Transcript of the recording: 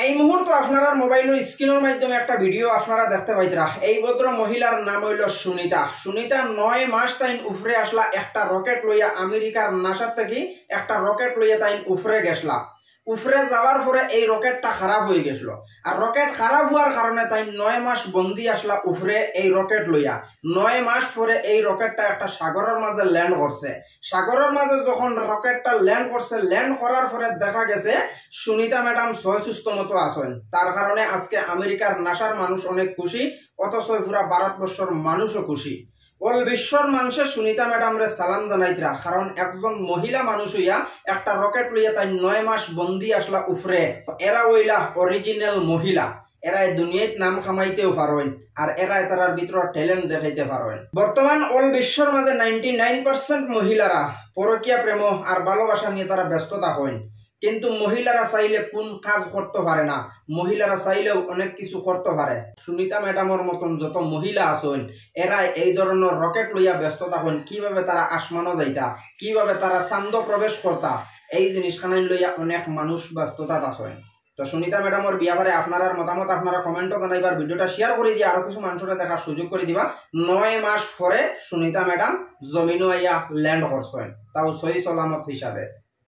এই মুহূর্তে আপনারা মোবাইলের স্ক্রিনের মাধ্যমে একটা ভিডিও আপনারা দেখতে পাইতরা। এই ভদ্র মহিলার নাম হইল সুনিতা। সুনিতা 9 মাস তাইন উফরে আসলা একটা রকেট লইয়া, আমেরিকার নাসার থেকে একটা রকেট লইয়া তাইন উফরে গেছলা। উফরে যাওয়ার পরে এই রকেটটা খারাপ হয়ে গেছিল, আর রকেট খারাপ হওয়ার কারণে তাই 9 মাস বন্দি আসলা উফরে এই রকেট লইয়া। 9 মাস পরে এই রকেটটা একটা সাগরের মাঝে ল্যান্ড করছে। সাগরের মাঝে যখন রকেটটা ল্যান্ড করছে, ল্যান্ড করার পরে দেখা গেছে সুনিতা ম্যাডাম সুস্থ মতো আছেন। তার কারণে আজকে আমেরিকার নাসার মানুষ অনেক খুশি, অথচ পুরা ভারতবর্ষের মানুষও খুশি। অল বিশ্বর মানুষের সুনিতা ম্যাডাম রে সালাম জানাইতরা, কারণ একজন মহিলা মানুষ হইয়া একটা রকেট লইয়া তাই 9 মাস বন্দি আসলা উফরে। এরা হইলা অরিজিনাল মহিলা, এরা দুনিয়াত নাম খামাইতেও পারেন, আর এরা তারার ভিতর ট্যালেন্ট দেখাইতে পারেন। বর্তমান অল বিশ্বর মাঝে 99% মহিলারা পরকীয়া প্রেম আর ভালোবাসা নিয়ে তারা ব্যস্ততা হন, কিন্তু মহিলারা চাইলে কোন কাজ করতে পারে না, মহিলারা চাইলেও অনেক কিছু করতে পারে। সুনিতা ম্যাডামের মতন যত মহিলা আছেন এরা এই ধরনের রকেট লইয়া ব্যস্ততা হন, কিভাবে তারা আসমানও যাইতা, কিভাবে তারা চান্দ প্রবেশ করতা, এই জিনিসখান লইয়া অনেক মানুষ ব্যস্ততা আছেন। তো সুনিতা ম্যাডামের বিয়াবারে আপনার মতামত আপনারা কমেন্টও জানাইবার, ভিডিওটা শেয়ার করে দিয়ে আরো কিছু মানুষের দেখার সুযোগ করে দিবা। 9 মাস পরে সুনিতা ম্যাডাম জমিনও আইয়া ল্যান্ড করছেন, তাও সহি সালামত হিসাবে।